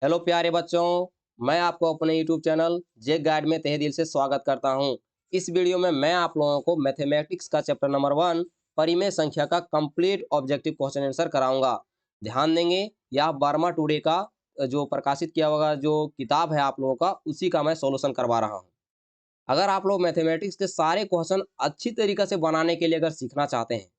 Hello प्यारे बच्चों, मैं आपको अपने यूट्यूब चैनल जे गाइड में तहे दिल से स्वागत करता हूं। इस वीडियो में मैं आप लोगों को मैथमेटिक्स का चैप्टर नंबर 1 परिमेय संख्या का कंप्लीट ऑब्जेक्टिव क्वेश्चन आंसर कराऊंगा। ध्यान देंगे, यह वर्मा टुडे का जो प्रकाशित किया होगा जो किताब है आप लोगों का, उसी का मैं सॉल्यूशन करवा रहा हूँ। अगर आप लोग मैथमेटिक्स के सारे क्वेश्चन अच्छी तरीके से बनाने के लिए अगर सीखना चाहते हैं,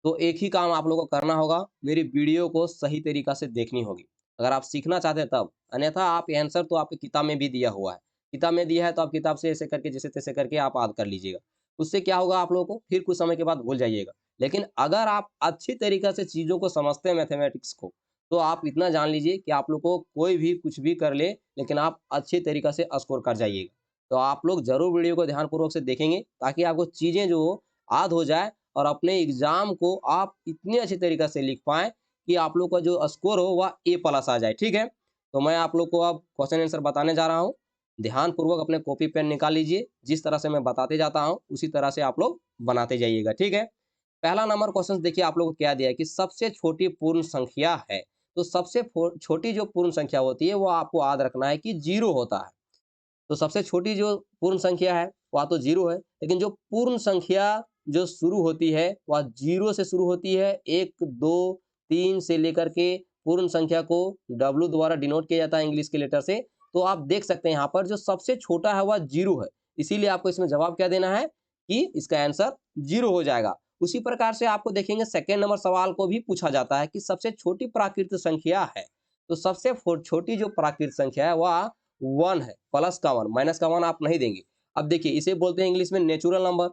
तो एक ही काम आप लोगों को करना होगा, मेरी वीडियो को सही तरीका से देखनी होगी। अगर आप सीखना चाहते हैं तब, अन्यथा आप ये आंसर तो आपकी किताब में भी दिया हुआ है। किताब में दिया है तो आप किताब से ऐसे करके जैसे तैसे करके आप याद कर लीजिएगा। उससे क्या होगा, आप लोगों को फिर कुछ समय के बाद भूल जाइएगा। लेकिन अगर आप अच्छी तरीके से चीज़ों को समझते हैं मैथमेटिक्स को, तो आप इतना जान लीजिए कि आप लोग को कोई भी कुछ भी कर ले, लेकिन आप अच्छी तरीके से स्कोर कर जाइएगा। तो आप लोग ज़रूर वीडियो को ध्यानपूर्वक से देखेंगे, ताकि आपको चीज़ें जो याद हो जाए और अपने एग्ज़ाम को आप इतने अच्छे तरीक़े से लिख पाएँ कि आप लोग का जो स्कोर हो वह ए प्लस आ जाए, ठीक है? तो मैं आप लोग को अब क्वेश्चन आंसर बताने जा रहा हूँ। ध्यानपूर्वक अपने कॉपी पेन निकाल लीजिए, जिस तरह से मैं बताते जाता हूँ, उसी तरह से आप लोग बनाते जाइएगा, ठीक है? पहला नंबर क्वेश्चन देखिए आप लोग को क्या दिया है कि सबसे छोटी पूर्ण संख्या है। तो सबसे छोटी जो पूर्ण संख्या होती है, वो आपको याद रखना है कि 0 होता है। तो सबसे छोटी जो पूर्ण संख्या है वह तो 0 है, लेकिन जो पूर्ण संख्या जो शुरू होती है वह 0 से शुरू होती है। 1, 2, 3 से लेकर के पूर्ण संख्या को W द्वारा डिनोट किया जाता है इंग्लिश के लेटर से। तो आप देख सकते हैं यहाँ पर जो सबसे छोटा है वह 0 है। इसीलिए आपको इसमें जवाब क्या देना है कि इसका आंसर 0 हो जाएगा। उसी प्रकार से आपको देखेंगे सेकंड नंबर सवाल को भी पूछा जाता है कि सबसे छोटी प्राकृत संख्या है। तो सबसे छोटी जो प्राकृत संख्या है वह 1 है, प्लस का 1, माइनस का 1 आप नहीं देंगे। अब देखिए इसे बोलते हैं इंग्लिश में नेचुरल नंबर।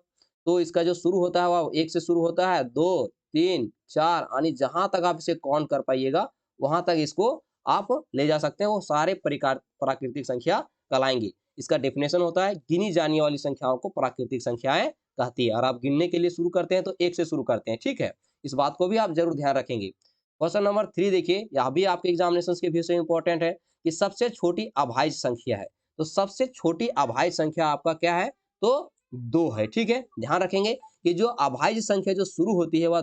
तो इसका जो शुरू होता है वह 1 से शुरू होता है, 2, 3, 4 यानी जहाँ तक आप इसे काउंट कर पाइएगा, वहाँ तक इसको आप ले जा सकते हैं। वो सारे परिकार प्राकृतिक संख्या कहलाएँगी। इसका डेफिनेशन होता है गिनी जाने वाली संख्याओं को प्राकृतिक संख्याएँ कहती है। और आप गिनने के लिए शुरू करते हैं तो 1 से शुरू करते हैं, ठीक है? इस बात को भी आप ज़रूर ध्यान रखेंगे। क्वेश्चन नंबर 3 देखिए, यह भी आपके एग्जामिनेशंस के व्यू से इम्पोर्टेंट है कि सबसे छोटी अभाज्य संख्या है। तो सबसे छोटी अभाज्य संख्या आपका क्या है? तो 2 है, ठीक है? ध्यान रखेंगे कि जो अभाज्य संख्या जो शुरू होती है वह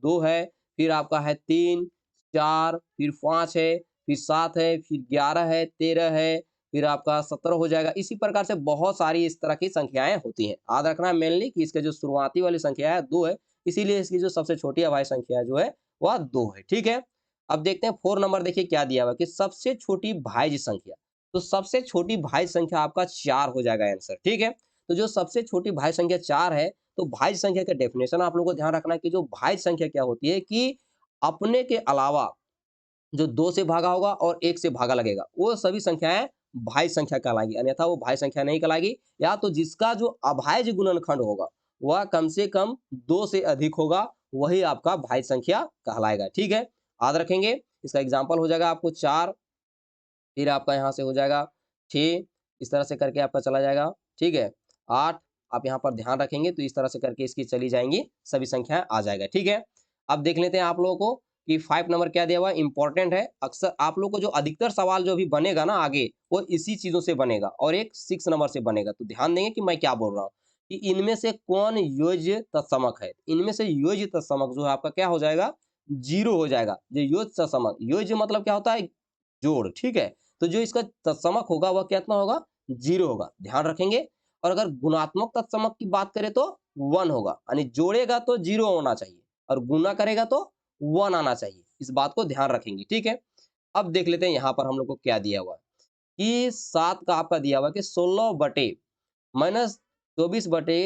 2 है, फिर आपका है 3, 4, फिर 5 है, फिर 7 है, फिर 11 है, 13 है, फिर आपका 17 हो जाएगा। इसी प्रकार से बहुत सारी इस तरह की संख्याएँ होती हैं। याद रखना है मेनली कि इसका जो शुरुआती वाली संख्या है 2 है, इसीलिए इसकी जो सबसे छोटी अभाज्य संख्या जो है वह 2 है, ठीक है? अब देखते हैं 4 नंबर देखिए क्या दिया हुआ है कि सबसे छोटी भाज्य संख्या। तो सबसे छोटी भाज्य संख्या आपका 4 हो जाएगा आंसर, ठीक है? तो जो सबसे छोटी भाज्य संख्या 4 है, तो भाज्य संख्या का डेफिनेशन आप लोगों को ध्यान रखना है कि जो भाज्य संख्या क्या होती है कि अपने के अलावा जो 2 से भागा होगा और 1 से भागा लगेगा, वो सभी संख्याएँ भाज्य संख्या कहलाएँगी, अन्यथा वो भाज्य संख्या नहीं कहलाएगी। या तो जिसका जो अभाज्य गुणनखंड होगा, वह कम से कम 2 से अधिक होगा, वही आपका भाज्य संख्या कहलाएगा, ठीक है? याद रखेंगे, इसका एग्ज़ाम्पल हो जाएगा आपको 4, फिर आपका यहाँ से हो जाएगा 6, इस तरह से करके आपका चला जाएगा, ठीक है? 8, आप यहाँ पर ध्यान रखेंगे तो इस तरह से करके इसकी चली जाएँगी, सभी संख्याएँ आ जाएगा, ठीक है? अब देख लेते हैं आप लोगों को कि 5 नंबर क्या दिया हुआ है, इम्पोर्टेंट है। अक्सर आप लोग को जो अधिकतर सवाल जो अभी बनेगा ना आगे, वो इसी चीज़ों से बनेगा और एक 6 नंबर से बनेगा। तो ध्यान देंगे कि मैं क्या बोल रहा हूँ, कि इनमें से कौन योज्य तत्समक है? इनमें से योज्य तत्समक जो है आपका क्या हो जाएगा? 0 हो जाएगा। जो योज्य तत्समक, योज्य मतलब क्या होता है? जोड़, ठीक है? तो जो इसका तत्समक होगा वह कितना होगा? 0 होगा, ध्यान रखेंगे। और अगर गुणात्मक तत्समक की बात करें तो 1 होगा, यानी जोड़ेगा तो 0 होना चाहिए और गुणा करेगा तो 1 आना चाहिए। इस बात को ध्यान रखेंगे, ठीक है? अब देख लेते हैं यहाँ पर हम लोग को क्या दिया हुआ है कि 7 का आपका दिया हुआ है कि 16 बटे माइनस 24 बटे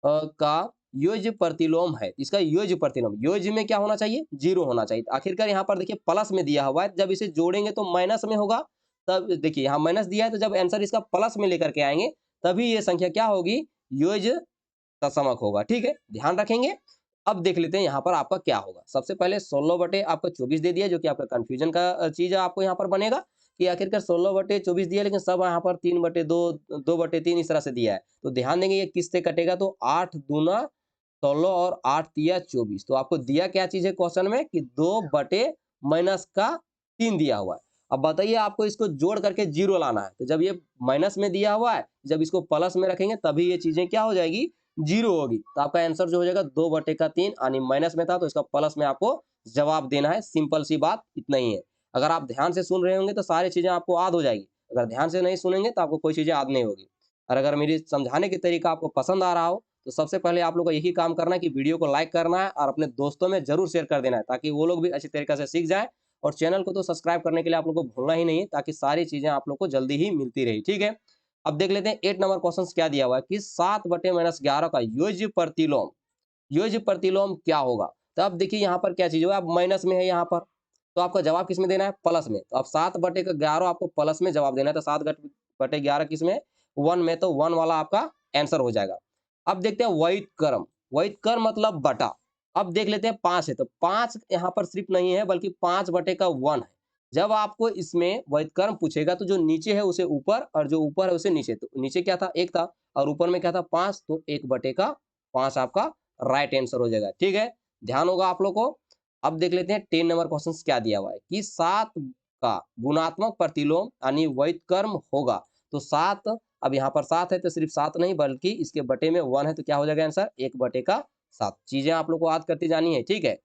का योज्य प्रतिलोम है। इसका योज्य प्रतिलोम, योज्य में क्या होना चाहिए? 0 होना चाहिए। आखिरकार यहाँ पर देखिए प्लस में दिया हुआ है, जब इसे जोड़ेंगे तो माइनस में होगा। तब देखिए यहाँ माइनस दिया है, तो जब आंसर इसका प्लस में लेकर के आएँगे, तभी ये संख्या क्या होगी? योज्य तत्समक होगा, ठीक है? ध्यान रखेंगे। अब देख लेते हैं यहाँ पर आपका क्या होगा। सबसे पहले 16 बटे आपका 24 दे दिया, जो कि आपका कन्फ्यूजन का चीज़ आपको यहाँ पर बनेगा कि आखिरकार 16 बटे 24 दिया, लेकिन सब यहाँ पर 3 बटे 2, 2 बटे 3 इस तरह से दिया है। तो ध्यान देंगे ये किससे कटेगा, तो 8 दूना 16 और 8 तिया 24। तो आपको दिया क्या चीज़ है क्वेश्चन में कि 2 बटे माइनस का 3 दिया हुआ है। अब बताइए आपको इसको जोड़ करके 0 लाना है। तो जब ये माइनस में दिया हुआ है, जब इसको प्लस में रखेंगे तभी ये चीज़ें क्या हो जाएगी? 0 होगी। तो आपका आंसर जो हो जाएगा 2 बटे का 3, यानी माइनस में था तो इसका प्लस में आपको जवाब देना है। सिंपल सी बात इतना ही है। अगर आप ध्यान से सुन रहे होंगे तो सारी चीज़ें आपको याद हो जाएगी, अगर ध्यान से नहीं सुनेंगे तो आपको कोई चीज़ें याद नहीं होगी। और अगर मेरी समझाने की तरीका आपको पसंद आ रहा हो, तो सबसे पहले आप लोग को यही काम करना है कि वीडियो को लाइक करना है और अपने दोस्तों में ज़रूर शेयर कर देना है, ताकि वो लोग भी अच्छी तरीके से सीख जाएँ। और चैनल को तो सब्सक्राइब करने के लिए आप लोग को भूलना ही नहीं है, ताकि सारी चीज़ें आप लोग को जल्दी ही मिलती रही, ठीक है? अब देख लेते हैं 8 नंबर क्वेश्चन क्या दिया हुआ है कि 7/-11 का योज्य प्रतिलोम, योज्य प्रतिलोम क्या होगा? तो अब देखिए यहाँ पर क्या चीज़ हुआ, अब माइनस में है यहाँ पर, तो आपका जवाब किस में देना है? प्लस में। तो अब 7/11 आपको प्लस में जवाब देना है, तो 7/11 किस में? 1 में, तो 1 वाला आपका आंसर हो जाएगा। अब देखते हैं व्युत्क्रम, व्युत्क्रम मतलब बटा। अब देख लेते हैं 5 है, तो 5 यहाँ पर सिर्फ नहीं है बल्कि 5/1 है। जब आपको इसमें व्युत्क्रम पूछेगा तो जो नीचे है उसे ऊपर और जो ऊपर है उसे नीचे, तो नीचे क्या था? 1 था और ऊपर में क्या था? 5, तो 1/5 आपका राइट आंसर हो जाएगा, ठीक है? ध्यान होगा आप लोग को। अब देख लेते हैं 10 नंबर क्वेश्चन क्या दिया हुआ है कि 7 का गुणात्मक प्रतिलोम यानी व्युत्क्रम होगा। तो 7, अब यहाँ पर 7 है तो सिर्फ 7 नहीं बल्कि इसके बटे में 1 है, तो क्या हो जाएगा आंसर? 1/7। चीजें आप लोग को याद करती जानी है, ठीक है?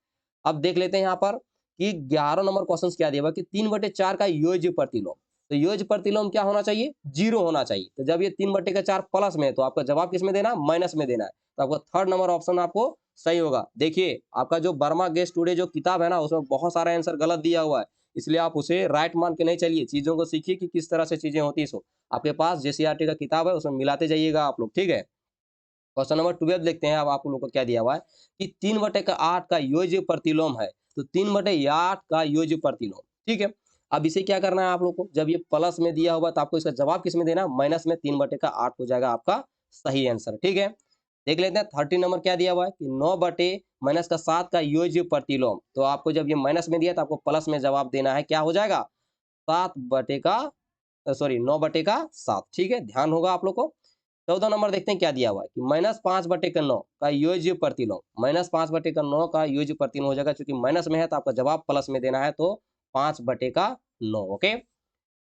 अब देख लेते हैं यहाँ पर कि 11 नंबर क्वेश्चन क्या दिया हुआ है कि 3/4 का योज्य प्रतिलोम। तो योज्य प्रतिलोम क्या होना चाहिए? 0 होना चाहिए। तो जब ये 3/4 प्लस में है तो आपका जवाब किस में देना है? माइनस में देना है। तो आपका थर्ड नंबर ऑप्शन आपको सही होगा। देखिए, आपका जो वर्मा गेस टुडे जो किताब है ना, उसमें बहुत सारा आंसर गलत दिया हुआ है। इसलिए आप उसे राइट मान के नहीं चलिए, चीज़ों को सीखिए कि किस तरह से चीज़ें होती हैं सो। आपके पास जेसीईआरटी का किताब है, उसमें मिलाते जाइएगा आप लोग, ठीक है? क्वेश्चन नंबर 12 देखते हैं अब आप लोगों को क्या दिया हुआ है कि 3/8 का योज्य प्रतिलोम है। तो 3/8 का योज्य प्रतिलोम, ठीक है? अब इसे क्या करना है आप लोग को? जब ये प्लस में दिया होगा तो आपको इसका जवाब किस में देना है? माइनस में। 3/8 हो जाएगा आपका सही आंसर, ठीक है? देख लेते हैं 13 नंबर क्या दिया हुआ है कि 9/-7 का योज्य प्रतिलोम। तो आपको जब ये माइनस में दिया तो आपको प्लस में जवाब देना है, क्या हो जाएगा? 7 बटे का सॉरी 9/7, ठीक है? ध्यान होगा आप लोग को। 14 नंबर देखते हैं क्या दिया हुआ है कि -5/9 का योज्य प्रतिलोम। -5/9 का योज्य प्रतिलोम हो जाएगा, क्योंकि माइनस में है तो आपका जवाब प्लस में देना है, तो 5/9। ओके,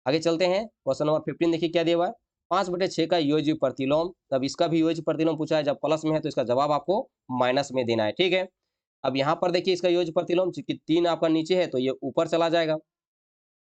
आगे चलते हैं। क्वेश्चन नंबर 15 देखिए क्या दिया हुआ है, 5/6 का योज्य प्रतिलोम। तब इसका भी योज्य प्रतिलोम पूछा है, जब प्लस में है तो इसका जवाब आपको माइनस में देना है, ठीक है? अब यहाँ पर देखिए इसका योज्य प्रतिलोम, चूंकि 3 आपका नीचे है तो ये ऊपर चला जाएगा।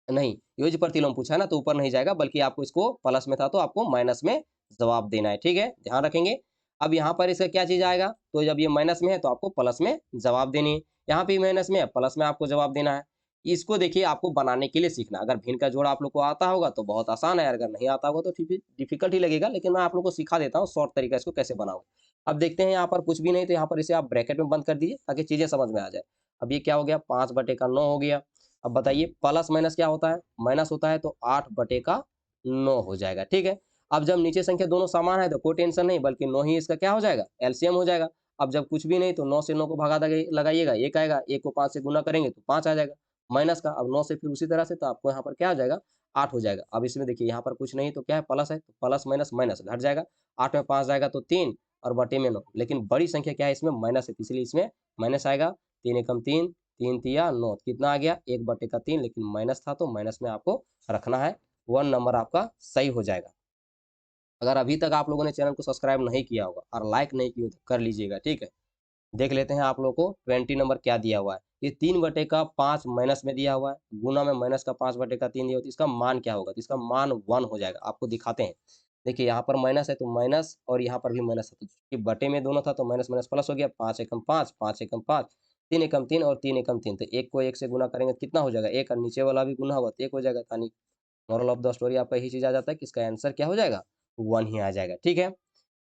नहीं, योज्य प्रतिलोम पूछा है ना, तो ऊपर नहीं जाएगा बल्कि आपको इसको प्लस में था तो आपको माइनस में जवाब देना है, ठीक है? ध्यान रखेंगे। अब यहाँ पर इसका क्या चीज़ आएगा, तो जब ये माइनस में है तो आपको प्लस में जवाब देनी है। यहाँ पे माइनस में है, प्लस में आपको जवाब देना है। इसको देखिए आपको बनाने के लिए सीखना। अगर भिन्न का जोड़ आप लोग को आता होगा तो बहुत आसान है, अगर नहीं आता होगा तो डिफिकल्ट ही लगेगा, लेकिन मैं आप लोग को सिखा देता हूँ शॉर्ट तरीका इसको कैसे बनाओ। अब देखते हैं यहाँ पर कुछ भी नहीं, तो यहाँ पर इसे आप ब्रैकेट में बंद कर दीजिए ताकि चीज़ें समझ में आ जाए। अब ये क्या हो गया? 5/9 हो गया। अब बताइए प्लस माइनस क्या होता है? माइनस होता है, तो 8/9 हो जाएगा, ठीक है? अब जब नीचे संख्या दोनों समान है तो कोई टेंशन नहीं, बल्कि 9 ही इसका क्या हो जाएगा? एलसीएम हो जाएगा। अब जब कुछ भी नहीं तो 9 से 9 को भगा लगाइएगा, 1 आएगा, 1 को 5 से गुना करेंगे तो 5 आ जाएगा माइनस का। अब 9 से फिर उसी तरह से, तो आपको यहाँ पर क्या आ जाएगा? 8 हो जाएगा। अब इसमें देखिए यहाँ पर कुछ नहीं तो क्या है? प्लस है, तो प्लस माइनस माइनस घट जाएगा। 8 में 5 जाएगा तो 3 और बटे में 9, लेकिन बड़ी संख्या क्या है? इसमें माइनस है, इसलिए इसमें माइनस आएगा। 3 एकम 3, 3 तिया 9, कितना आ गया? 1/3, लेकिन माइनस था तो माइनस में आपको रखना है। 1 नंबर आपका सही हो जाएगा। अगर अभी तक आप लोगों ने चैनल को सब्सक्राइब नहीं किया होगा और लाइक नहीं किया तो कर लीजिएगा, ठीक है? देख लेते हैं आप लोगों को 20 नंबर क्या दिया हुआ है। ये 3/5 माइनस में दिया हुआ है, गुना में माइनस का 5/3 दिया हुआ है, तो इसका मान क्या होगा? तो इसका मान 1 हो जाएगा। आपको दिखाते हैं। देखिए यहाँ पर माइनस है तो माइनस, और यहाँ पर भी माइनस है, तो ये बटे में दोनों था तो माइनस माइनस प्लस हो गया। 5 एकम 5, 5 एकम 5, 3 एकम 3 और 3 एकम 3, तो 1 को 1 से गुना करेंगे तो कितना हो जाएगा? 1, और नीचे वाला भी गुना हुआ तो 1 हो जाएगा। यानी मोरल ऑफ द स्टोरी आपका यही चीज़ आ जाता है कि इसका आंसर क्या हो जाएगा? 1 ही आ जाएगा, ठीक है?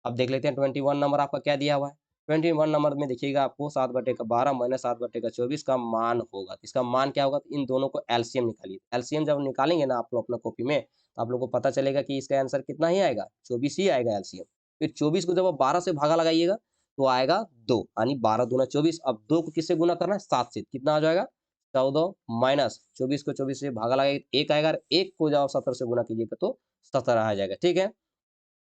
अब देख लेते हैं 21 नंबर आपका क्या दिया हुआ है। 21 नंबर में देखिएगा आपको 7/12 माइनस 7/24 का मान होगा। तो इसका मान क्या होगा? तो इन दोनों को एलसीएम निकालिए। एलसीएम जब निकालेंगे ना आप लोग अपना कॉपी में, तो आप लोग को पता चलेगा कि इसका आंसर कितना ही आएगा? 24 ही आएगा एलसीएम। फिर 24 को जब आप 12 से भागा लगाइएगा तो आएगा 2, यानी 12 दूना 24। अब 2 को किससे गुना करना है? 7 से। कितना आ जाएगा? 14 माइनस 24 को 24 से भागा लगाइए 1 आएगा, और 1 को जब आप 17 से गुना कीजिएगा तो 17 आ जाएगा, ठीक है?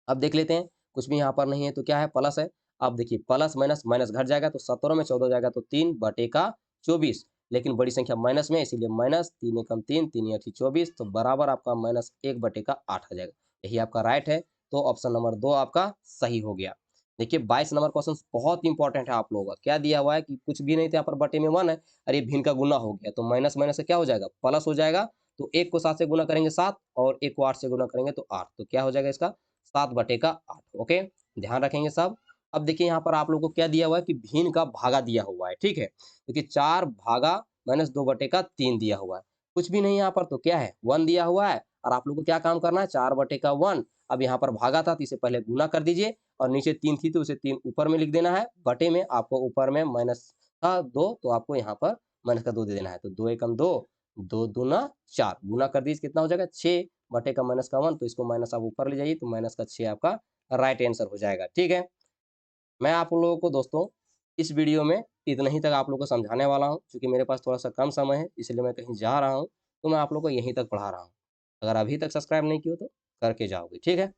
अब देख लेते हैं, कुछ भी यहाँ पर नहीं है तो क्या है? प्लस है। अब देखिए प्लस माइनस माइनस घट जाएगा, तो 17 में 14 जाएगा तो 3/24, लेकिन बड़ी संख्या माइनस में है, इसीलिए माइनस। 3 एकम 3, 3 अठी 24, तो बराबर आपका -1/8 आ जाएगा। यही आपका राइट है, तो ऑप्शन नंबर 2 आपका सही हो गया। देखिए 22 नंबर क्वेश्चन बहुत इंपॉर्टेंट है आप लोगों का। क्या दिया हुआ है कि कुछ भी नहीं था, यहाँ पर बटे में 1 है और ये भिन्न का गुना हो गया, तो माइनस माइनस से क्या हो जाएगा, प्लस हो जाएगा। तो 1 को 7 से गुना करेंगे 7 और 1 को 8 से गुना करेंगे तो 8, तो क्या हो जाएगा इसका 7 बटे का 8। ओके, ध्यान रखेंगे सब। अब देखिए यहाँ पर आप लोगों को क्या दिया हुआ है कि भिन्न का भागा दिया हुआ है, ठीक है। देखिए 4 भागा माइनस 2 बटे का 3 दिया हुआ है, कुछ भी नहीं यहाँ पर, तो क्या है 1 दिया हुआ है और आप लोग को क्या काम करना है, 4 बटे का 1। अब यहाँ पर भागा था तो इसे पहले गुना कर दीजिए और नीचे 3 थी तो उसे 3 ऊपर में लिख देना है, बटे में आपको ऊपर में माइनस था 2 तो आपको यहाँ पर माइनस का 2 दे देना है। तो 2 एकम 2, 2 दूना 4, गुना कर दीजिए कितना हो जाएगा 6 बटे का माइनस का 1, तो इसको माइनस आप ऊपर ले जाइए तो माइनस का 6 आपका राइट आंसर हो जाएगा, ठीक है। मैं आप लोगों को दोस्तों इस वीडियो में इतना ही तक आप लोगों को समझाने वाला हूँ, क्योंकि मेरे पास थोड़ा-सा कम समय है, इसलिए मैं कहीं जा रहा हूँ, तो मैं आप लोगों को यहीं तक पढ़ा रहा हूँ। अगर अभी तक सब्सक्राइब नहीं किए हो तो करके जाओगे, ठीक है।